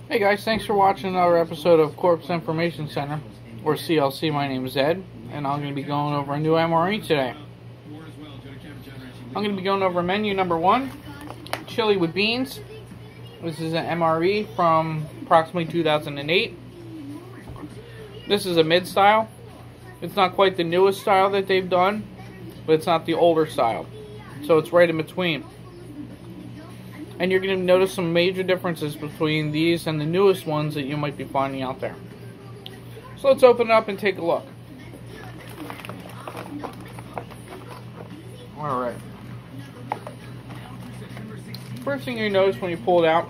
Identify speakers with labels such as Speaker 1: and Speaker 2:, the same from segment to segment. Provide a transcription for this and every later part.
Speaker 1: Hey guys, thanks for watching another episode of Corpse Information Center, or CLC. My name is Ed, and I'm going to be going over a new MRE today. I'm going to be going over menu number 1, chili with beans. This is an MRE from approximately 2008. This is a mid-style. It's not quite the newest style that they've done, but it's not the older style. So it's right in between. And you're going to notice some major differences between these and the newest ones that you might be finding out there. So let's open it up and take a look. Alright. First thing you notice when you pull it out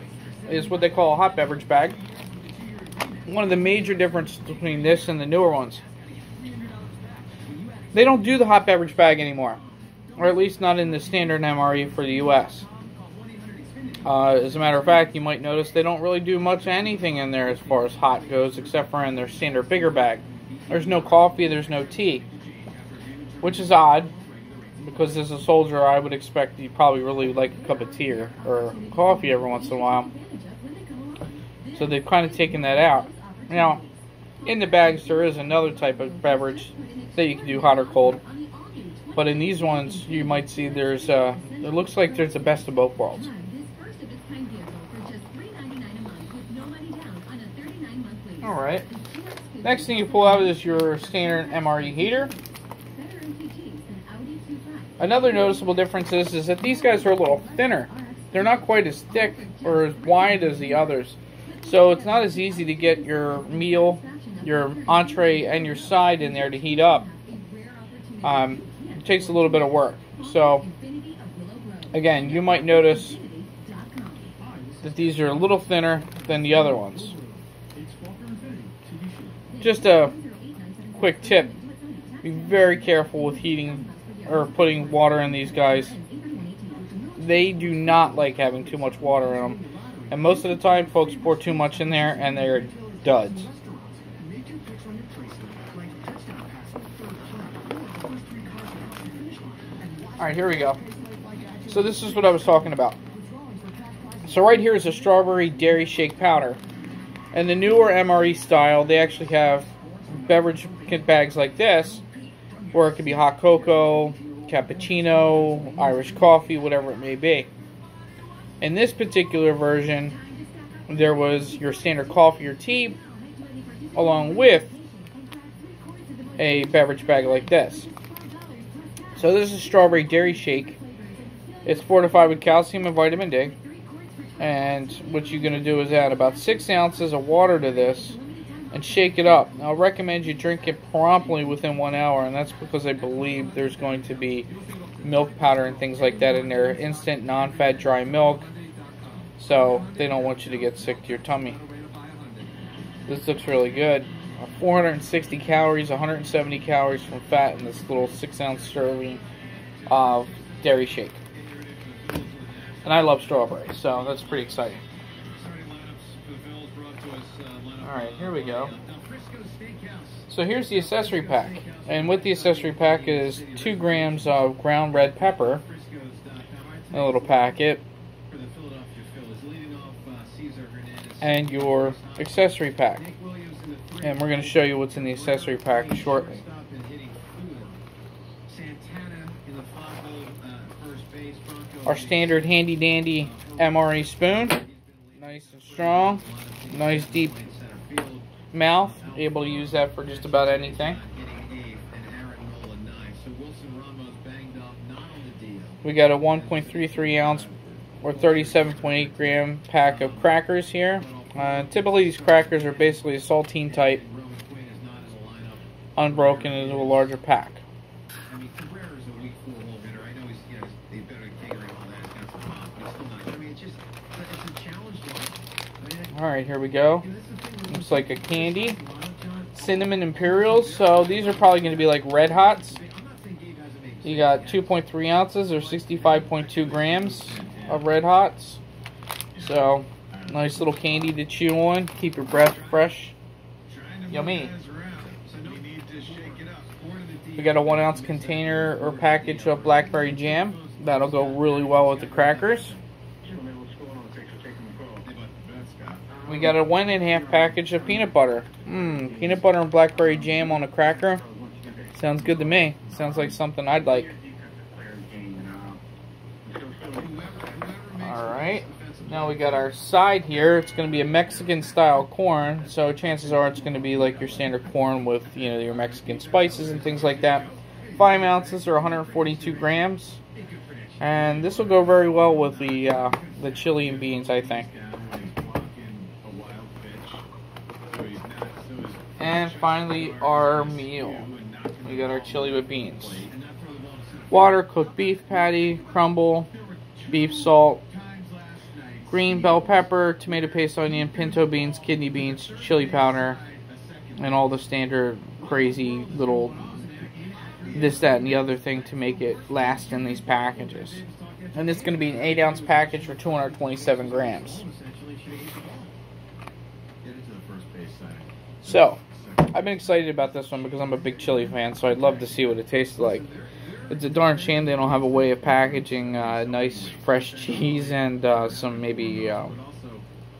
Speaker 1: is what they call a hot beverage bag. One of the major differences between this and the newer ones. They don't do the hot beverage bag anymore. Or at least not in the standard MRE for the US. As a matter of fact, you might notice they don't really do much anything in there as far as hot goes, except for in their standard bigger bag. There's no coffee, there's no tea. Which is odd, because as a soldier I would expect you probably really like a cup of tea or coffee every once in a while. So they've kind of taken that out. Now, in the bags there is another type of beverage that you can do hot or cold. But in these ones, you might see there's, it looks like there's the best of both worlds. Alright. Next thing you pull out is your standard MRE heater. Another noticeable difference is that these guys are a little thinner. They're not quite as thick or as wide as the others. So it's not as easy to get your meal, your entree, and your side in there to heat up. It takes a little bit of work. So, again, you might notice that these are a little thinner than the other ones. Just a quick tip, be very careful with heating or putting water in these guys. They do not like having too much water in them. And most of the time, folks pour too much in there and they're duds. Alright, here we go. So this is what I was talking about. So right here is a strawberry dairy shake powder. And the newer MRE style, they actually have beverage bags like this, where it could be hot cocoa, cappuccino, Irish coffee, whatever it may be. In this particular version, there was your standard coffee or tea, along with a beverage bag like this. So this is strawberry dairy shake. It's fortified with calcium and vitamin D. And what you're going to do is add about 6 ounces of water to this and shake it up. Now, I recommend you drink it promptly within 1 hour, and that's because I believe there's going to be milk powder and things like that in there. Instant, non-fat, dry milk. So they don't want you to get sick to your tummy. This looks really good. 460 calories, 170 calories from fat in this little 6-ounce serving of dairy shake. And I love strawberries, so that's pretty exciting. Alright, here we go. So here's the accessory pack. And with the accessory pack is 2 grams of ground red pepper. A little packet. And your accessory pack. And we're going to show you what's in the accessory pack shortly. Our standard handy dandy MRE spoon, nice and strong, nice deep mouth, able to use that for just about anything. We got a 1.33 ounce or 37.8 gram pack of crackers here. Typically these crackers are basically a saltine type, unbroken into a larger pack. Alright, here we go. Looks like a candy. Cinnamon Imperials. So these are probably going to be like Red Hots. You got 2.3 ounces or 65.2 grams of Red Hots. So, nice little candy to chew on. Keep your breath fresh. Yummy. We got a 1 ounce container or package of blackberry jam. That'll go really well with the crackers. we got a 1.5 package of peanut butter. Peanut butter and blackberry jam on a cracker. Sounds good to me. Sounds like something I'd like. Alright, now we got our side here. It's going to be a Mexican style corn, so chances are it's going to be like your standard corn with, you know, your Mexican spices and things like that. 5 ounces or 142 grams. And this will go very well with the chili and beans, I think. And finally, our meal. We got our chili with beans. Water, cooked beef patty, crumble, beef salt, green bell pepper, tomato paste, onion, pinto beans, kidney beans, chili powder, and all the standard crazy little this, that, and the other thing to make it last in these packages. And this is going to be an 8-ounce package for 227 grams. So, I've been excited about this one because I'm a big chili fan, so I'd love to see what it tastes like. It's a darn shame they don't have a way of packaging nice fresh cheese and some maybe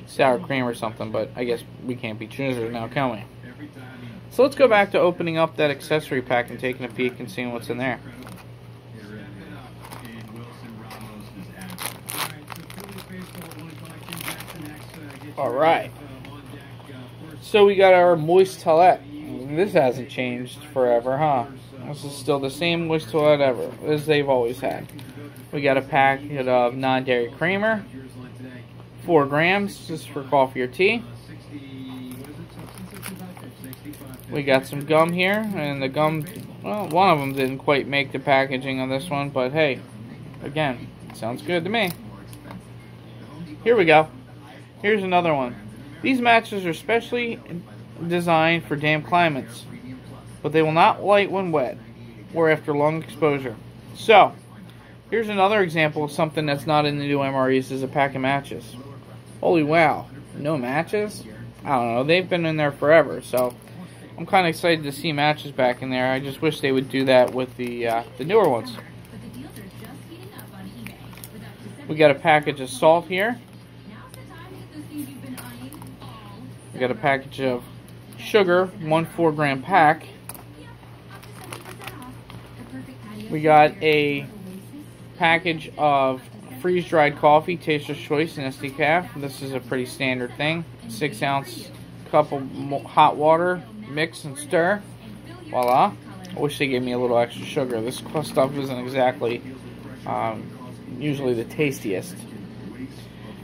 Speaker 1: sour cream or something, but I guess we can't be choosers now, can we? So let's go back to opening up that accessory pack and taking a peek and seeing what's in there. Alright. So we got our Moist Toilette. This hasn't changed forever, huh? This is still the same Moist Toilette ever, as they've always had. We got a packet of non-dairy creamer. 4 grams, just for coffee or tea. We got some gum here, and the gum, well, one of them didn't quite make the packaging on this one, but hey, again, sounds good to me. Here we go. Here's another one. These matches are specially designed for damp climates, but they will not light when wet or after long exposure. So, here's another example of something that's not in the new MREs is a pack of matches. Holy wow, no matches? I don't know, they've been in there forever, so I'm kind of excited to see matches back in there. I just wish they would do that with the newer ones. We got a package of salt here. We got a package of sugar, 1 4-gram pack. We got a package of freeze-dried coffee, Taster's Choice and Nescafé. This is a pretty standard thing. 6-ounce cup of hot water, mix and stir. Voila. I wish they gave me a little extra sugar. This stuff isn't exactly usually the tastiest.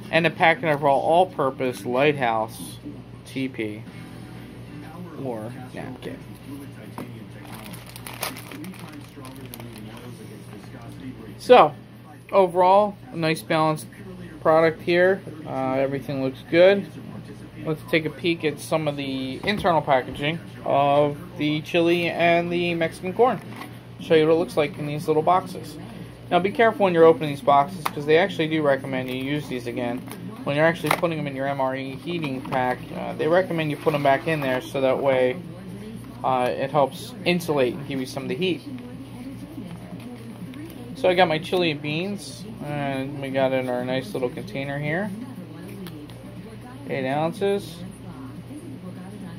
Speaker 1: And a packet of all-purpose Lighthouse TP or napkin. So, overall, a nice balanced product here. Everything looks good. Let's take a peek at some of the internal packaging of the chili and the Mexican corn. Show you what it looks like in these little boxes. Now be careful when you're opening these boxes because they actually do recommend you use these again. When you're actually putting them in your MRE heating pack, they recommend you put them back in there so that way it helps insulate and give you some of the heat. So I got my chili and beans, and we got it in our nice little container here. 8 ounces.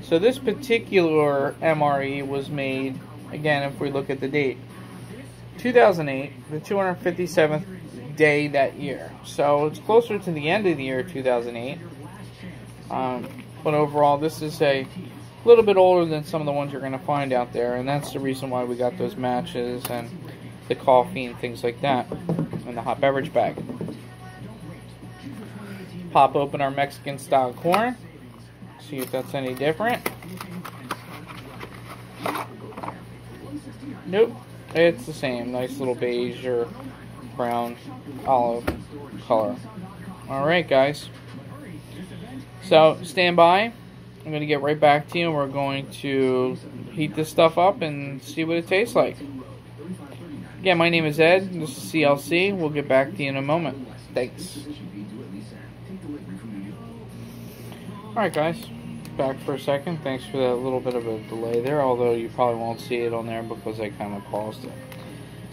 Speaker 1: So this particular MRE was made, again, if we look at the date, 2008, the 257th day that year. So it's closer to the end of the year 2008. But overall, this is a little bit older than some of the ones you're going to find out there, and that's the reason why we got those matches and the coffee and things like that in the hot beverage bag. Pop open our Mexican style corn, see if that's any different. Nope, it's the same. Nice little beige or brown olive color. Alright guys, so stand by. I'm going to get right back to you and we're going to heat this stuff up and see what it tastes like. Again, my name is Ed, this is CLC. We'll get back to you in a moment. Thanks. Alright guys, back for a second. Thanks for that little bit of a delay there, although you probably won't see it on there because I kind of paused it.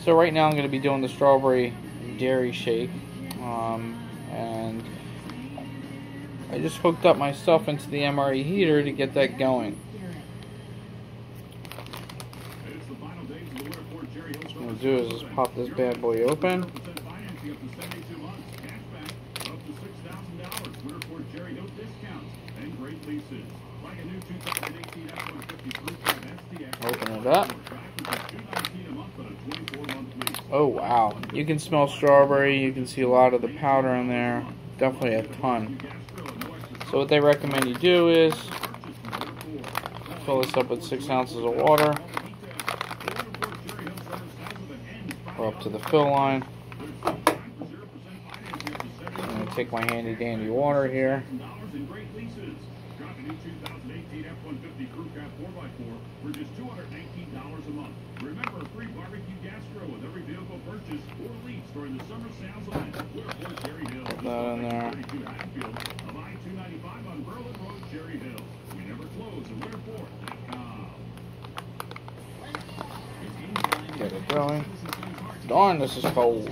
Speaker 1: So right now I'm going to be doing the strawberry dairy shake, and I just hooked up my stuff into the MRE heater to get that going. What I'm going to do is just pop this bad boy open. Open it up. Oh wow, you can smell strawberry, you can see a lot of the powder in there, definitely a ton. So what they recommend you do is fill this up with 6 ounces of water. We're up to the fill line. I'm going to take my handy dandy water here. For just $219 a month. Remember, free barbecue gas grill with every vehicle purchase or lease during the summer sales event. Put that in there. Of I-295 on Berlin Road, Cherry Hill. We never close at Winterport.com. Get it going. Darn, this is cold.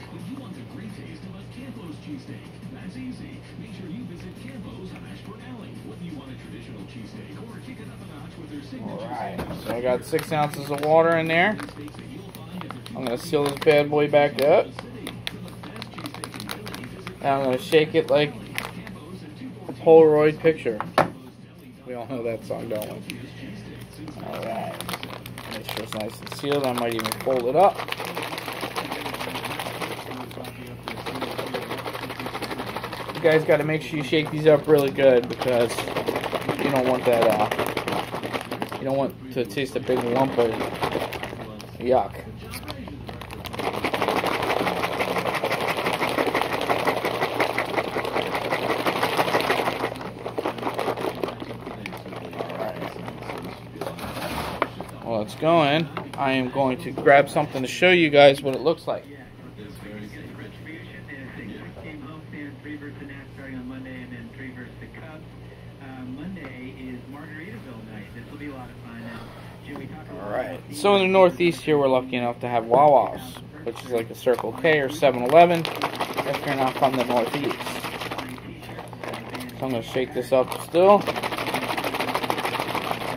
Speaker 1: Alright, so I got 6 ounces of water in there. I'm going to seal this bad boy back up. And I'm going to shake it like a Polaroid picture. We all know that song, don't we? Alright, make sure it's nice and sealed. I might even fold it up. You guys got to make sure you shake these up really good because you don't want that you don't want to taste a big lump of yuck. Alright. Well, it's going. I am going to grab something to show you guys what it looks like. Alright, so in the Northeast here we're lucky enough to have Wawa's, which is like a Circle K or 7-Eleven if you're not from the Northeast. So I'm going to shake this up still.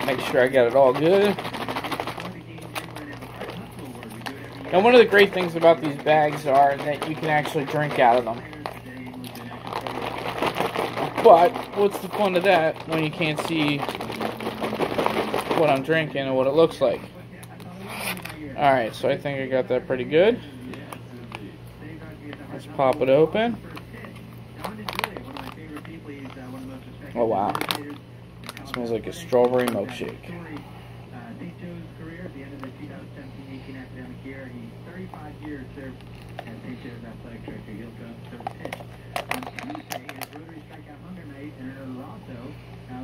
Speaker 1: Make sure I get it all good. And one of the great things about these bags are that you can actually drink out of them. But what's the fun of that when you can't see what I'm drinking and what it looks like? Alright, so I think I got that pretty good. Let's pop it open. Oh wow. It smells like a strawberry milkshake.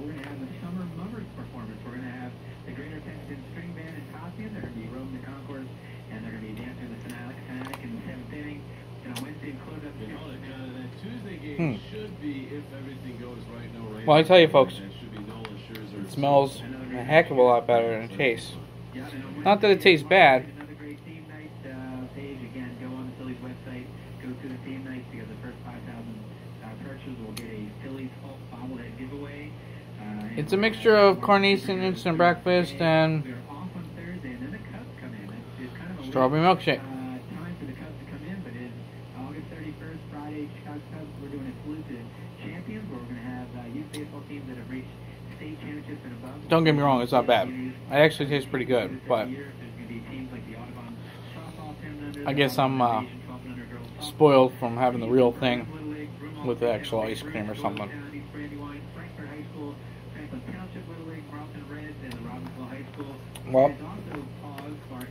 Speaker 1: We're going to have the Summer Mummers performance. We're going to have the Greater Texas String Band and Costume. They're going to be roaming the concourse, and they're going to be dancing the Fanatic in the 7th inning. And on Wednesday, close up the that Tuesday game should be, if everything goes right, no rain. Well, I tell you, folks, it smells a heck of a lot better than it tastes. Not that it tastes bad. Another great theme night page. Again, go on the Phillies website, go to the theme night, because the first 5,000 purchasers will get a Phillies bobblehead giveaway. It's a mixture of carnation instant breakfast and strawberry milkshake. Time for the Cubs to come in, but it's August 31st, Friday, Chicago Cubs. We're doing exclusive champions, where we're going to have youth baseball teams that have reached state championships and above. Don't get me wrong, it's not bad. It actually tastes pretty good, but I guess I'm spoiled from having the real thing with the actual ice cream or something. Well,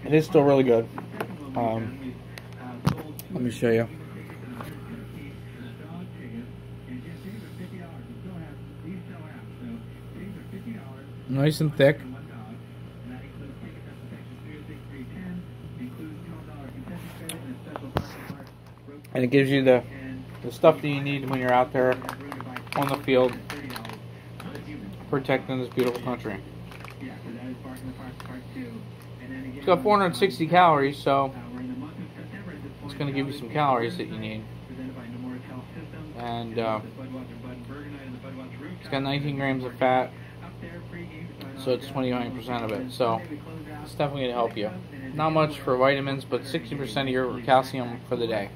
Speaker 1: it is still really good. Let me show you. Nice and thick. And it gives you the stuff that you need when you're out there on the field protecting this beautiful country. It's got 460 calories, so it's going to give you some calories that you need. And It's got 19 grams of fat, so it's 29% of it. So it's definitely going to help you. Not much for vitamins, but 60% of your calcium for the day.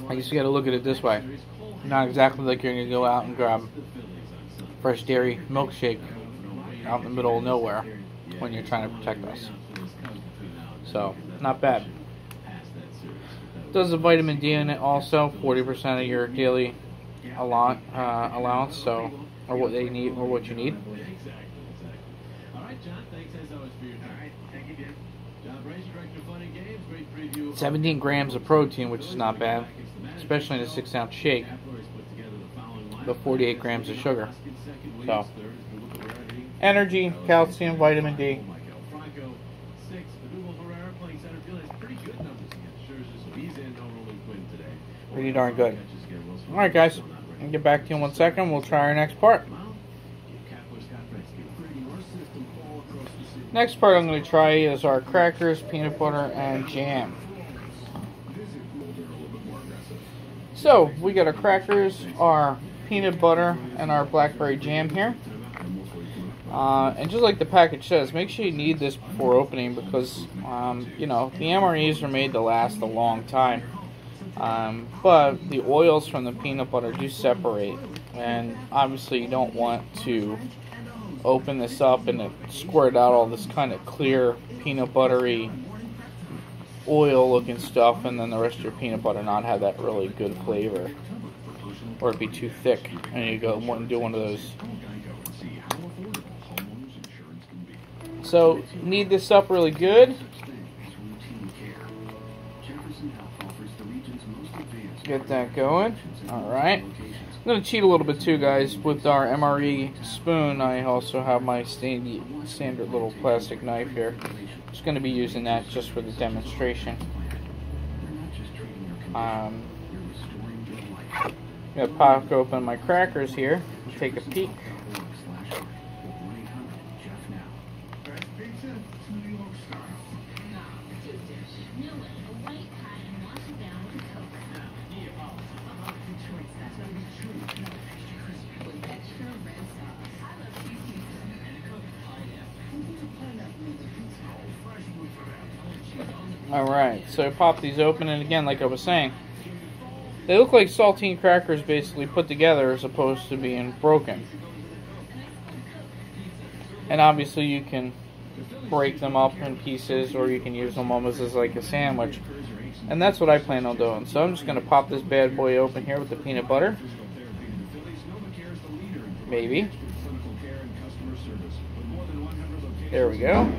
Speaker 1: I guess you got to look at it this way. Not exactly like you're going to go out and grab fresh dairy milkshake out in the middle of nowhere when you're trying to protect us. So, not bad. Does the vitamin D in it also, 40% of your daily allowance, so, or what they need, or what you need. 17 grams of protein, which is not bad, especially in a 6-ounce shake, but 48 grams of sugar. So, energy, calcium, vitamin D. Pretty darn good. Alright guys, I'll get back to you in 1 second. We'll try our next part. Next part I'm going to try is our crackers, peanut butter, and jam. So, we got our crackers, our peanut butter, and our blackberry jam here. And just like the package says, make sure you knead this before opening because, you know, the MREs are made to last a long time. But the oils from the peanut butter do separate. And obviously you don't want to open this up and it squirt out all this kind of clear peanut buttery oil looking stuff, and then the rest of your peanut butter not have that really good flavor, or it'd be too thick and you go and do one of those. So knead this up really good. Get that going. Alright. I'm going to cheat a little bit too, guys. With our MRE spoon, I also have my standard little plastic knife here. Just going to be using that just for the demonstration. I'm going to pop open my crackers here and take a peek. Alright, so I pop these open, and again, like I was saying, they look like saltine crackers basically put together as opposed to being broken. And obviously you can break them up in pieces, or you can use them almost as like a sandwich. And that's what I plan on doing. So I'm just going to pop this bad boy open here with the peanut butter. Maybe. There we go.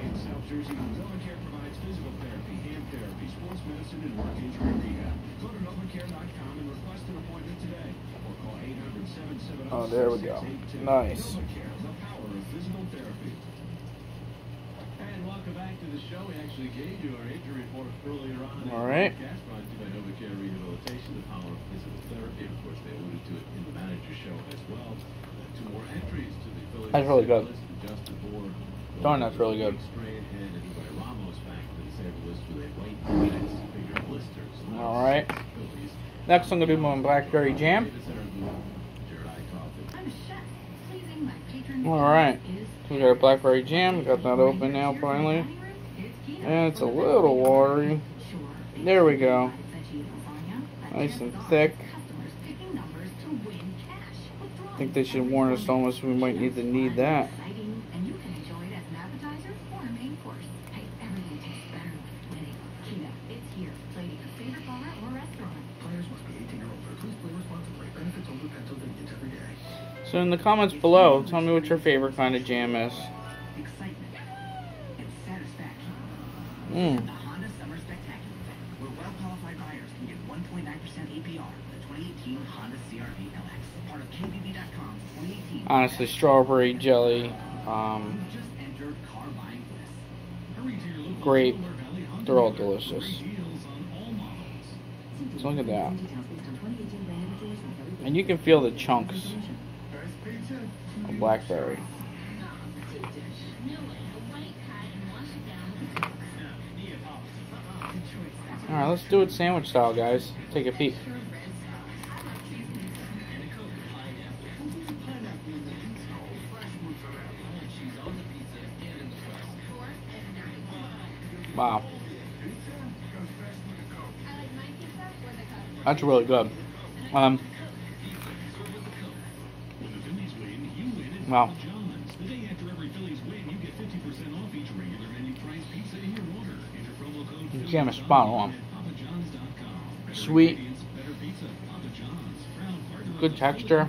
Speaker 1: Oh, there we go. Nice. All right. That's really good. Darn, that's really good. All right. Next, I'm going to do my blackberry jam. Alright, we got a blackberry jam. We got that open now finally. And it's a little watery. There we go. Nice and thick. I think they should warn us almost we might need to knead that. So in the comments below, tell me what your favorite kind of jam is. Honestly, strawberry jelly, grape, they're all delicious. So look at that. And you can feel the chunks of blackberry. Alright, let's do it sandwich style, guys. Take a peek. Wow. That's really good. Wow. Jam is spot on. Sweet. Good texture.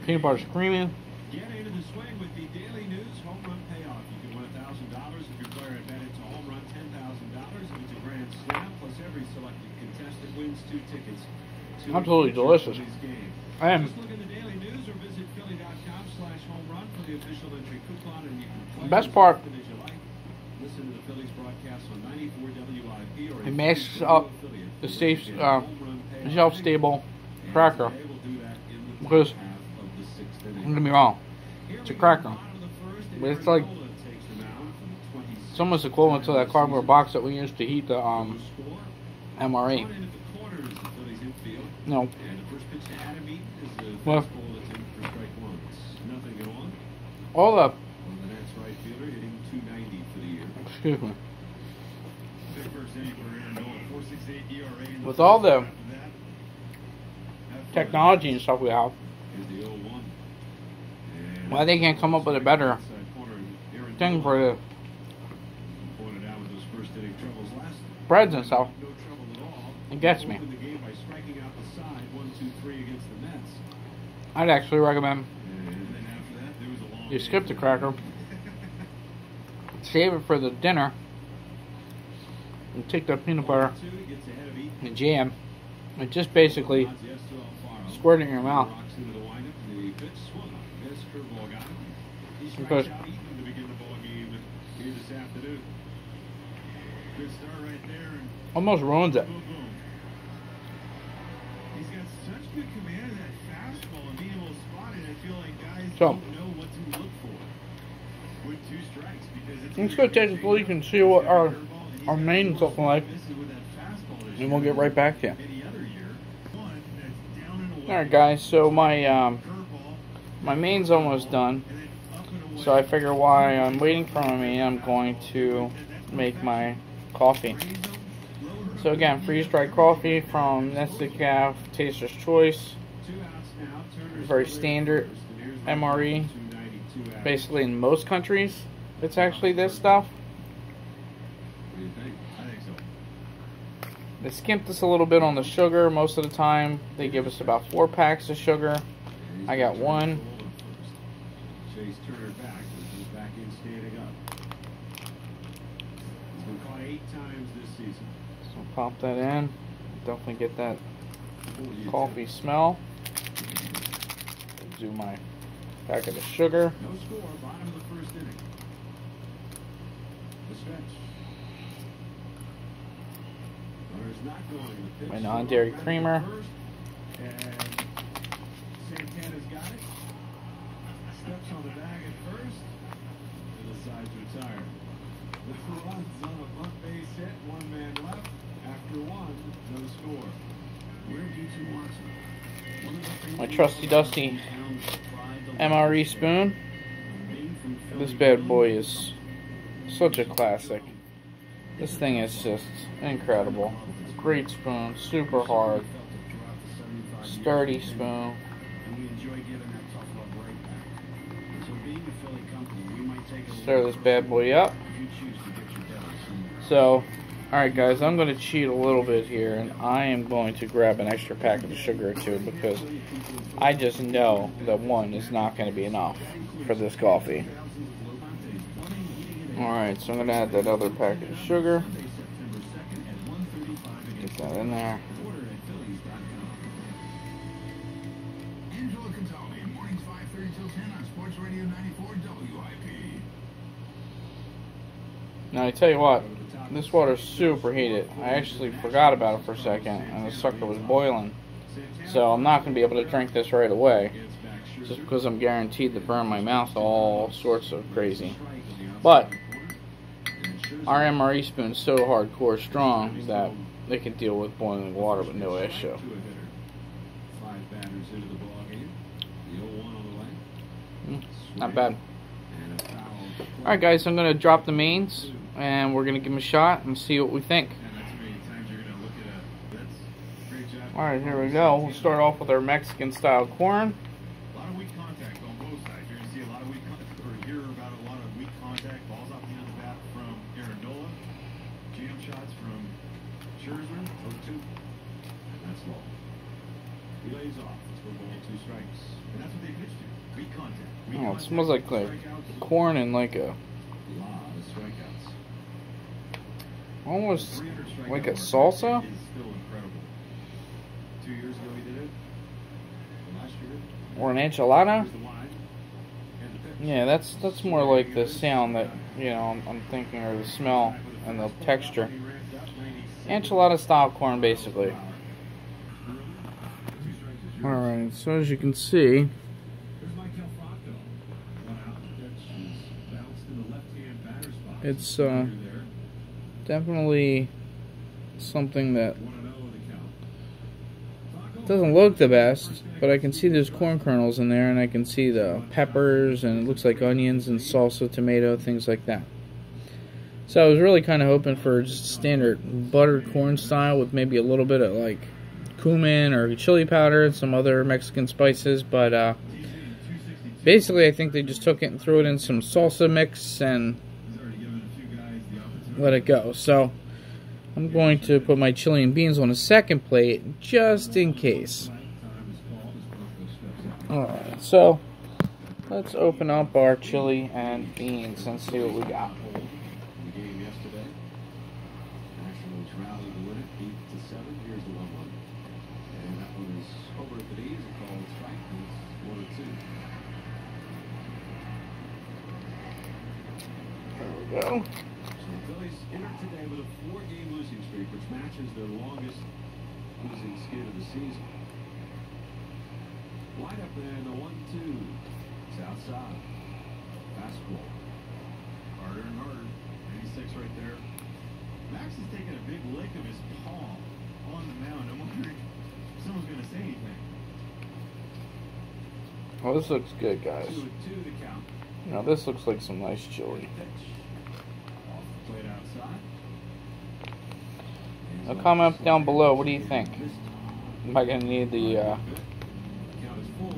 Speaker 1: Peanut butter's creamy.
Speaker 2: Get into the swing with the Daily News Home Run Payoff. You can win $1,000 if your player at bet into home run, $10,000 if it's a grand slam, plus every selected contestant wins 2 tickets.
Speaker 1: Absolutely delicious. I am.
Speaker 2: Just look in the Daily News or visit Philly.com/homerun for the official entry coupon, and you can play
Speaker 1: The best part,
Speaker 2: as you like. Listen to the Phillies broadcast on 94 WIP or
Speaker 1: it masks up the shelf-stable cracker. Because, don't get me wrong, it's a cracker. But it's like, it's almost equivalent to that cardboard box that we used to heat the MRE. No. Well, all the, excuse me, with all the technology and stuff we have, why they can't come up with a better thing for the breads and stuff, it gets me. I'd actually recommend you skip the cracker, save it for the dinner, and take that peanut butter and jam and just basically squirt it in your mouth. Because almost ruins it.
Speaker 2: He's got such good command of that fastball and being able to spot it. I feel like guys
Speaker 1: So,
Speaker 2: don't know what to look for with 2 strikes because it's
Speaker 1: let's go take a look and see what our main's looking like, and we'll get right back to you. Alright guys, so my main's almost done, so I figure while I'm waiting for my main, I'm going to make my coffee. So again, freeze-dried coffee from Nescafé Taster's Choice. Very standard MRE. Basically in most countries, it's actually this stuff. They skimped us a little bit on the sugar. Most of the time, they give us about 4 packs of sugar. I got 1.
Speaker 2: Chase Turner back in standing up. He's been caught 8 times this season.
Speaker 1: So pop that in. Definitely get that coffee smell. Do my packet of sugar.
Speaker 2: No score, bottom of the 1st inning. The stretch. Runners not going. The pitch.
Speaker 1: My non-dairy creamer.
Speaker 2: And Santana's got it. Steps on the bag at first. And decides to retire. The runs on a bunt base hit. 1 man left. After 1, no score. Where did you watch it?
Speaker 1: My trusty dusty MRE spoon. This bad boy is such a classic. This thing is just incredible. Great spoon, super hard, sturdy spoon. Stir this bad boy up. So, alright guys, I'm going to cheat a little bit here, and I am going to grab an extra packet of sugar or 2 because I just know that 1 is not going to be enough for this coffee. Alright, so I'm going to add that other packet of sugar. Get that in there. Now I tell you what, this water's super heated. I actually forgot about it for a second, and the sucker was boiling. So I'm not going to be able to drink this right away, just because I'm guaranteed to burn my mouth all sorts of crazy. But our MRE spoon is so hardcore strong that they can deal with boiling water with no issue. Not bad. Alright guys, I'm going to drop the mains and we're going to give them a shot and see what we think. Alright, here we go. We'll start off with our Mexican style corn.
Speaker 2: A lot of weak contact on both sides. You're going to see a lot of weak contact, or hear about a lot of weak contact. Balls off the end of the bat from Aaron Nola. Jam shots from Scherzer, 0-2. And that's low. He lays off. It's for ball, 2 strikes. And that's what they pitched to. Weak contact. Weak
Speaker 1: Oh, it smells like corn and like a...
Speaker 2: lot of strikeouts.
Speaker 1: almost like a salsa?
Speaker 2: Is still incredible. 2 years ago he did it. Last year.
Speaker 1: Or an enchilada?
Speaker 2: Here's the line. And the pitch.
Speaker 1: Yeah, that's more like the sound that, you know, I'm thinking, or the smell and the texture. Enchilada style corn, basically. Alright, so as you can see, it's definitely something that doesn't look the best, but I can see there's corn kernels in there, and I can see the peppers, and it looks like onions and salsa, tomato, things like that. So I was really kind of hoping for just standard buttered corn style with maybe a little bit of like cumin or chili powder and some other Mexican spices, but basically I think they just took it and threw it in some salsa mix and let it go. So I'm going to put my chili and beans on a second plate just in case. Alright, so let's open up our chili and beans and see what we got. There we go.
Speaker 2: Entered today with a 4-game losing streak, which matches their longest losing skid of the season. Line up there in the 1-2. It's outside. Fastball. Harder and harder. 86 right there. Max is taking a big lick of his palm on the mound. I'm wondering if someone's going to say anything.
Speaker 1: Well, this looks good, guys.
Speaker 2: 2-2 to count.
Speaker 1: Now this looks like some nice chili. Now comment down below, what do you think? Am I going to need the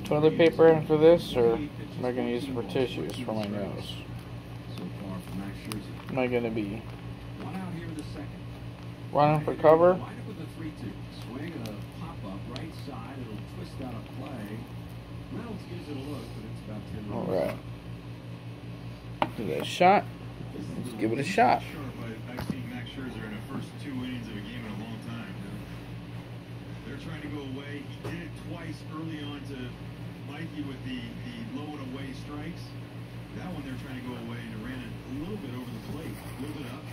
Speaker 1: toilet paper for this, or am I going to use it for tissues for my nose? Am I going to be running for cover? Alright. Give it a shot. Let's give it a shot.
Speaker 2: I've seen Max Scherzer in the first 2 innings of a game in a long time. They're trying to go away. He did it twice early on to Mikey with the low and away strikes. That one they're trying to go away, and it ran it a little bit over the plate, a little bit up.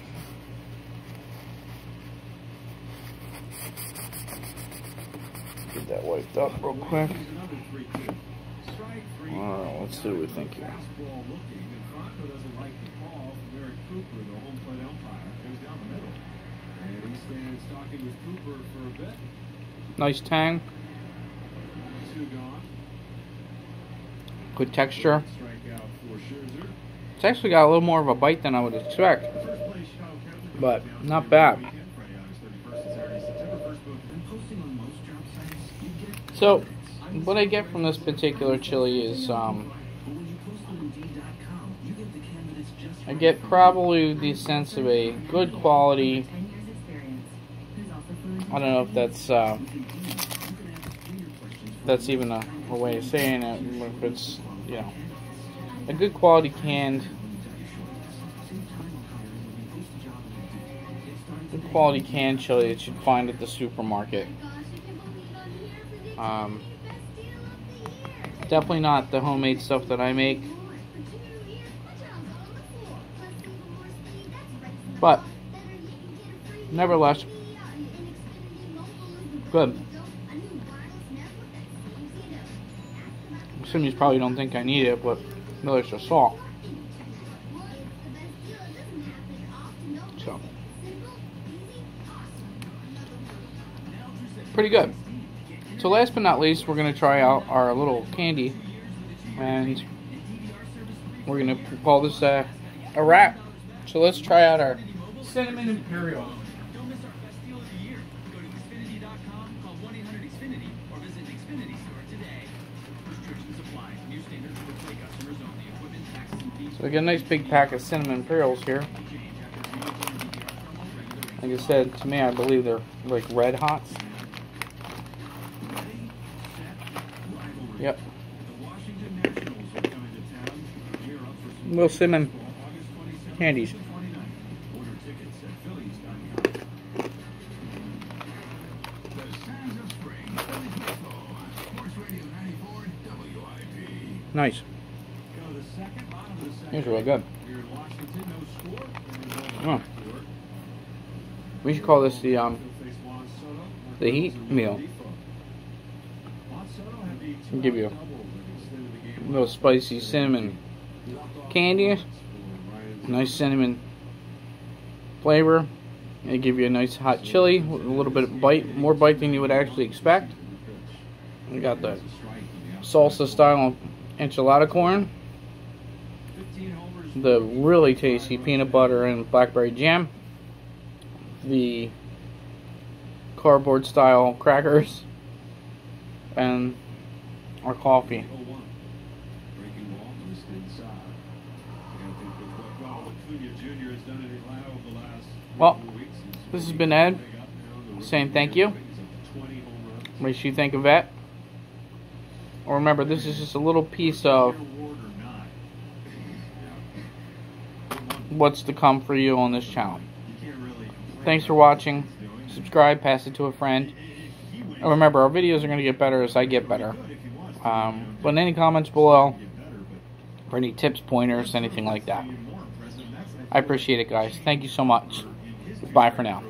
Speaker 1: Get that wiped up real quick. Alright, let's see what we think here.
Speaker 2: Cooper, the home plate umpire, goes down the middle. And he stands talking with Cooper for a bit.
Speaker 1: Nice tang.
Speaker 2: 2 gone.
Speaker 1: Good texture.
Speaker 2: Strikeout for Scherzer.
Speaker 1: It's actually got a little more of a bite than I would expect, but not bad. So, what I get from this particular chili is, I get probably the sense of a good quality, I don't know if that's even a way of saying it, if it's, you know, a good quality canned chili that you'd find at the supermarket. Definitely not the homemade stuff that I make. But, nevertheless, good. Some of you probably don't think I need it, but no extra salt. So, pretty good. So last but not least, we're going to try out our little candy. And we're going to call this a wrap. So let's try out our Cinnamon Imperial.
Speaker 2: Don't miss our best deal of the year. Go to Xfinity.com, call 1-800-XFINITY, or visit an Xfinity store today. Restrictions apply. New standards for play customers only. Equipment, taxes, and fees.
Speaker 1: So we got a nice big pack of Cinnamon Imperials here. Like I said, to me, I believe they're like Red Hots. Yep. Little cinnamon candies. Nice. These are really good. Oh. We should call this the heat meal. I'll give you a little spicy cinnamon candy, nice cinnamon flavor. They give you a nice hot chili with a little bit of bite, more bite than you would actually expect. We got the salsa style enchilada corn, the really tasty peanut butter and blackberry jam, the cardboard style crackers, and our coffee. Well, this has been Ed saying thank you. Make sure you thank a vet. Or remember, this is just a little piece of what's to come for you on this channel. Thanks for watching. Subscribe, pass it to a friend. And remember, our videos are going to get better as I get better. But any comments below for any tips, pointers, anything like that. I appreciate it, guys. Thank you so much. Bye for now.